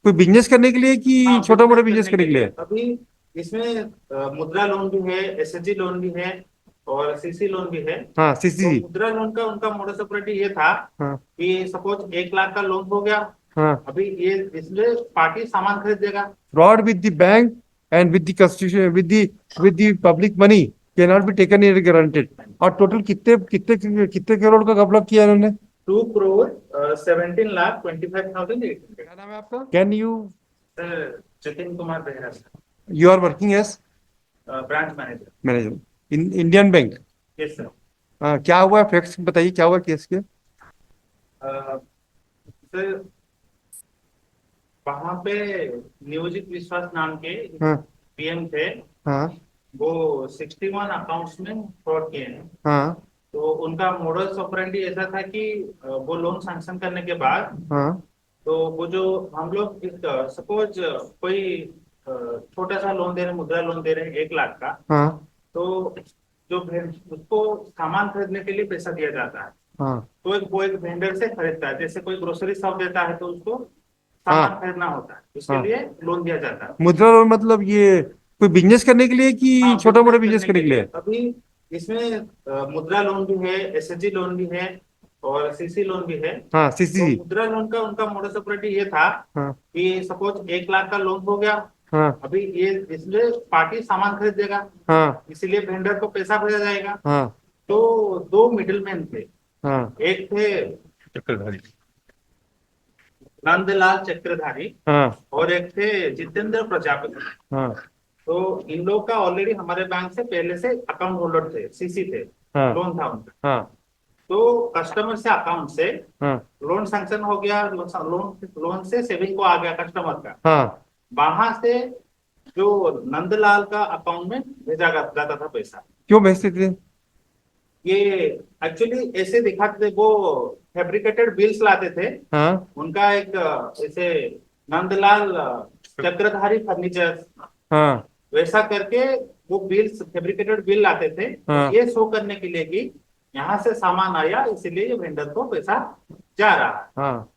कोई बिजनेस करने के लिए कि हाँ, छोटा मोटा बिजनेस बिजनेस करने करने के के लिए? लिए अभी इसमें मुद्रा लोन भी है, एसएचजी लोन भी है और सीसी लोन भी है। हाँ, तो सीसी। मुद्रा लोन का उनका मोडस ऑपरेंडी ये था हाँ। कि सपोज 1 लाख का लोन हो गया। हाँ। अभी ये इसमें पार्टी सामान खरीद देगा। Fraud with the bank and with the constitution with the public money can not be taken in granted. और टोटल कितने कितने कितने करोड़ का घपला किया इन्होंने? 2 करोड़ 17,25,800। क्या नाम है आपका? Can you? Sir, Jatin Kumar Behera sir, you are working as branch manager. Manager in Indian bank. Yes sir. क्या हुआ फैक्ट्स बताइए, क्या हुआ केस के? सर, वहां पे नियोजित विश्वास नाम के हाँ। पीएम थे। हाँ। वो 61 अकाउंट्स में फ्रॉड किए हैं। हाँ। तो उनका मोडस ऑपरेंडी ऐसा था कि वो लोन सैंक्शन करने के बाद, हाँ। तो वो जो हम लोग सपोज कोई छोटा सा लोन दे रहे हैं, मुद्रा लोन दे रहे हैं 1 लाख का। हाँ। तो उसको सामान खरीदने के लिए पैसा दिया जाता है। हाँ। तो वो एक वेंडर से खरीदता है, जैसे कोई ग्रोसरी शॉप देता है तो उसको सामान हाँ। खरीदना होता है, उसके हाँ। लिए लोन दिया जाता है। मुद्रा लोन मतलब ये कोई बिजनेस करने के लिए कि हाँ, छोटा मोटा बिजनेस बिजनेस करने करने के के लिए लिए? अभी इसमें मुद्रा लोन भी है, एसएचजी लोन भी है और सीसी लोन भी है। हाँ, तो सीसी। मुद्रा लोन का उनका मोडस ऑपरेंडी ये था हाँ। कि सपोज 1 लाख का लोन हो गया। हाँ। अभी ये इसमें पार्टी सामान खरीद देगा, हाँ। इसीलिए वेंडर को पैसा भेजा जाएगा। हाँ। तो दो मिडिलमैन थे। हाँ। एक थे चक्रधारी। नंदलाल चक्रधारी हाँ। और एक थे जितेंद्र प्रजापति। हाँ। तो इन लोग का ऑलरेडी हमारे बैंक से पहले से अकाउंट होल्डर थे, सीसी थे, हाँ। लोन था उनका। हाँ। तो कस्टमर से अकाउंट से हाँ। लोन सैंक्शन हो गया, लोन लोन से सेविंग को आ गया कस्टमर का। हाँ। वहां से जो नंदलाल का अकाउंट में भेजा जाता था पैसा। क्यों भेजते थे? ये एक्चुअली ऐसे दिखाते थे, वो फैब्रिकेटेड बिल्स लाते थे। हाँ। उनका एक ऐसे नंदलाल चक्रधारी फर्नीचर, हाँ। वैसा करके वो बिल्स फैब्रिकेटेड बिल लाते थे, और हाँ। ये शो करने के लिए कि यहाँ से सामान आया, इसीलिए ये वेंडर को पैसा जा रहा है। हाँ।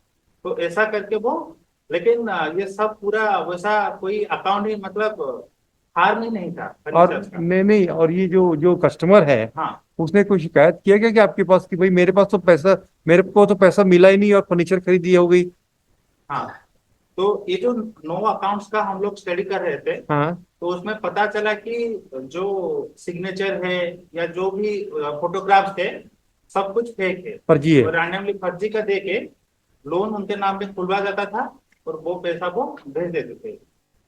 तो ऐसा करके वो, लेकिन ये सब पूरा वैसा कोई अकाउंट ही, मतलब फार्म ही नहीं था और फर्नीचर का। नहीं नहीं, और ये जो जो कस्टमर है, हाँ। उसने कोई शिकायत किया क्या कि आपके पास कि भाई मेरे पास तो पैसा, मेरे को तो पैसा मिला ही नहीं और फर्नीचर खरीद दिया हो गई? हाँ, तो ये जो 9 अकाउंट्स का हम लोग स्टडी कर रहे थे, हाँ। तो उसमें पता चला कि जो सिग्नेचर है या जो भी फोटोग्राफ्स थे, सब कुछ फेक है। फर्जी है। और रैंडमली फर्जी का दे के लोन उनके नाम पे खुलवा जाता था, और वो पैसा वो भेज देते थे।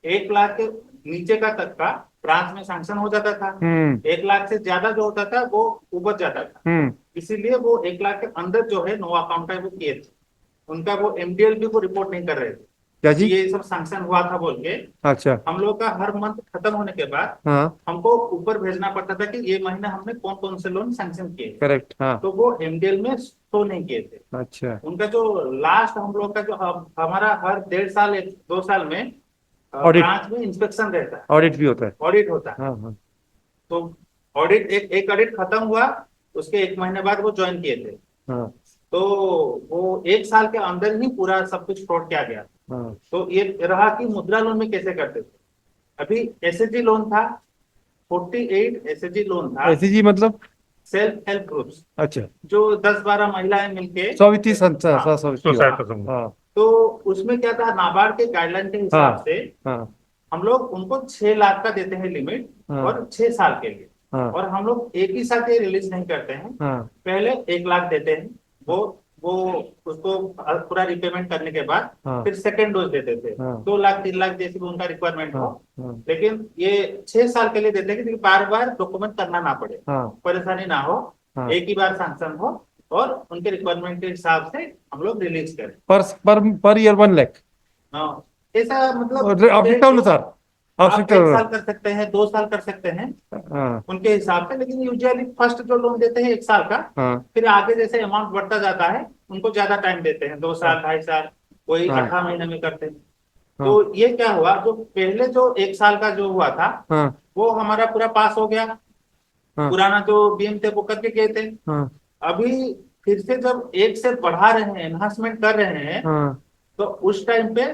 1 लाख के नीचे का तक का ब्रांच में सैंक्शन हो जाता था। हम्म। 1 लाख से ज्यादा जो होता था वो उपज जाता था। हम्म। इसीलिए वो 1 लाख के अंदर जो है 9 अकाउंट है वो किए थे। उनका वो एमडीएल भी वो रिपोर्ट नहीं कर रहे थे क्या कि जी? ये सब सैंक्शन हुआ था बोल के। अच्छा। हम लोग का हर मंथ खत्म होने के बाद हाँ। हमको ऊपर भेजना पड़ता था कि ये महीना हमने कौन कौन से लोन सैंक्शन किए हैं। करेक्ट। हाँ। तो वो एमडीएल में शो नहीं किए थे। अच्छा। उनका जो लास्ट हम लोग का जो हमारा हर 1.5 साल 2 साल में ऑडिट। ब्रांच में इंस्पेक्शन रहता है, ऑडिट भी होता है। ऑडिट होता है। हाँ। हाँ। तो ऑडिट एक ऑडिट खत्म हुआ, उसके 1 महीने बाद वो ज्वाइन किए थे। हाँ। तो वो 1 साल के अंदर ही पूरा सब कुछ फ्रॉड किया गया। हाँ। तो ये रहा कि मुद्रा लोन में कैसे करते थे। अभी एसएचजी लोन था, 48 एसएचजी लोन था। ऐसी जी मतलब? सेल्फ हेल्प ग्रुप्स, अच्छा। जो 10-12 महिलाएं मिलके। समिति संस्था हाँ, समिति हो। सोसाइटी समूह। हाँ। तो उसमें क्या था, नाबार्ड के गाइडलाइन के हाँ। हिसाब से हाँ। हम लोग उनको 6 लाख का देते हैं लिमिट, हाँ। और 6 साल के लिए। हाँ। और हम लोग एक ही साथ ये रिलीज नहीं करते हैं, हाँ। पहले 1 लाख देते हैं। वो हाँ। वो उसको पूरा रिपेमेंट करने के बाद हाँ। फिर सेकेंड डोज देते थे, हाँ। 2 लाख 3 लाख जैसी भी उनका रिक्वायरमेंट हाँ। हो। हाँ। लेकिन ये 6 साल के लिए देते हैं कि बार बार डॉक्यूमेंट करना ना पड़े, हाँ। परेशानी ना हो, हाँ। एक ही बार सैंक्शन हो, और उनके रिक्वायरमेंट के हिसाब से हम लोग रिलीज करें। Per year 1 lakh? हाँ, ऐसा मतलब और है आवश्यकता जो अनुसार? आप आवश्यकता। 1 साल कर सकते हैं, 2 साल कर सकते हैं, हाँ। उनके हिसाब से। लेकिन यूजुअली फर्स्ट जो लोन देते हैं 1 साल का, हाँ। फिर आगे जैसे अमाउंट बढ़ता जाता है उनको ज्यादा टाइम देते हैं, 2 साल हाँ। 2.5 साल, कोई हाँ। 18 महीने में करते हैं। हाँ। तो ये क्या हुआ, जो पहले जो 1 साल का जो हुआ था, हाँ। वो हमारा पूरा पास हो गया। हाँ। पुराना जो बीएम थे वो करके गए थे। हाँ। अभी फिर से जब एक से बढ़ा रहे हैं, एनहांसमेंट कर रहे हैं, हाँ। तो उस टाइम पे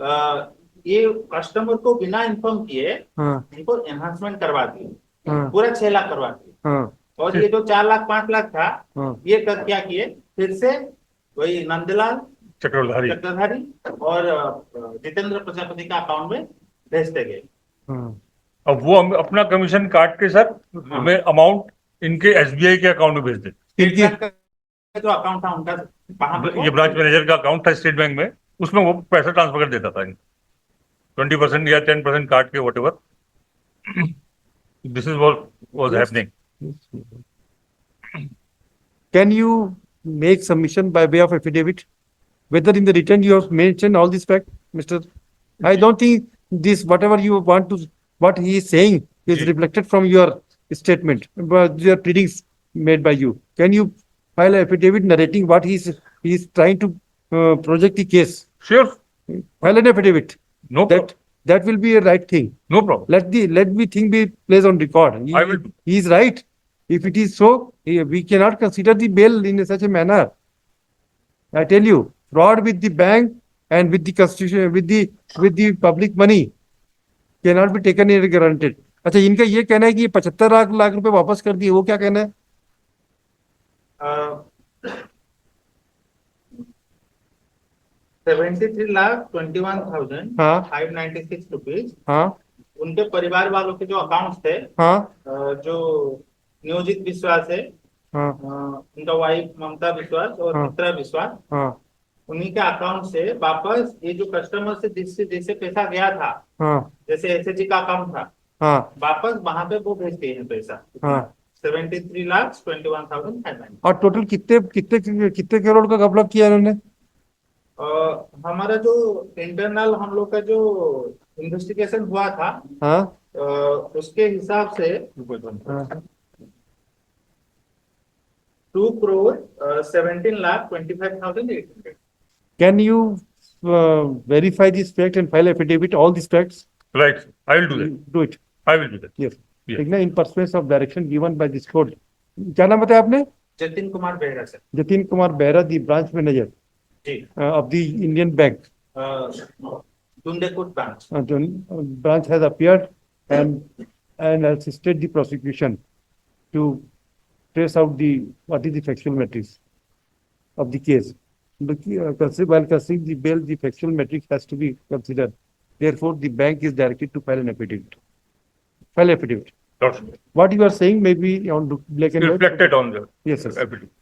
ये कस्टमर को बिना इन्फॉर्म किए हाँ इनको एनहांसमेंट करवा दी, हाँ पूरा 6 लाख करवा दी। हाँ और ये जो 4 लाख 5 लाख था, हाँ ये कर क्या किए, फिर से वही नंदलाल चक्रधारी। चक्रधारी और जितेंद्र प्रजापति का अकाउंट में भेजते गए। हाँ अब वो हम अपना कमीशन काट के सर हमें अमाउंट इनके एसबीआई के अकाउंट में भेज दे। स्टेट इनकी बैंक का जो अकाउंट था उनका, वहां पे ये ब्रांच मैनेजर का अकाउंट था स्टेट बैंक में, उसमें वो पैसा ट्रांसफर कर देता था 20% या 10% काट के what ever. This is what was Yes. Happening. Can you make submission by way of affidavit? Whether in the written you have mentioned all this fact, Mr. I don't think this, whatever you want to, what he is saying is Ji. reflected from your statement, but your pleadings made by you. Can you file an affidavit narrating what he is trying to project the case? Sure, File an affidavit. No problem, That will be a right thing. No problem. Let the thing be placed on record. I will. He is right. If it is so, we cannot consider the bail in such a manner. I tell you, fraud with the bank and with the constitution, with the public money cannot be taken as granted. अच्छा, इनका ये कहना है कि ये 75 लाख रुपए वापस कर दिए, वो क्या कहना है? 73,21,596 हाँ रुपीज हाँ उनके परिवार वालों के जो अकाउंट्स थे, हाँ जो नियोजित विश्वास है, हाँ उनका वाइफ ममता विश्वास और हाँ। मित्रा विश्वास, हाँ उन्हीं के अकाउंट से वापस ये जो कस्टमर से जैसे पैसा गया था, हाँ जैसे एसएचजी का अकाउंट था, हाँ वापस वहां पे वो भेजते हैं पैसा। हाँ 73,21,596। और टोटल कितने कितने कितने करोड़ का घपला किया इन्होंने? हमारा जो इंटरनल हम लोग का जो इन्वेस्टिगेशन हुआ था, हाँ उसके हिसाब से हाँ 2,17,25,800। Can you verify this fact and file affidavit, all these facts? Right, I will do that, Do it. I will do that. Yes. Yes. ठीक ना, in pursuance of direction given by this court. क्या नाम बताया आपने? Jatin Kumar Behera sir. Jatin Kumar Behera, the branch manager ji, of the Indian Bank. Dundekut branch. The branch has appeared and assisted the prosecution to trace out what is the factual matrix of the case. While considering the bail, the factual matrix has to be considered. Therefore, the bank is directed to file an affidavit. File affidavit. What you are saying may be on black and white. Reflected on the Yes, yes. affidavit.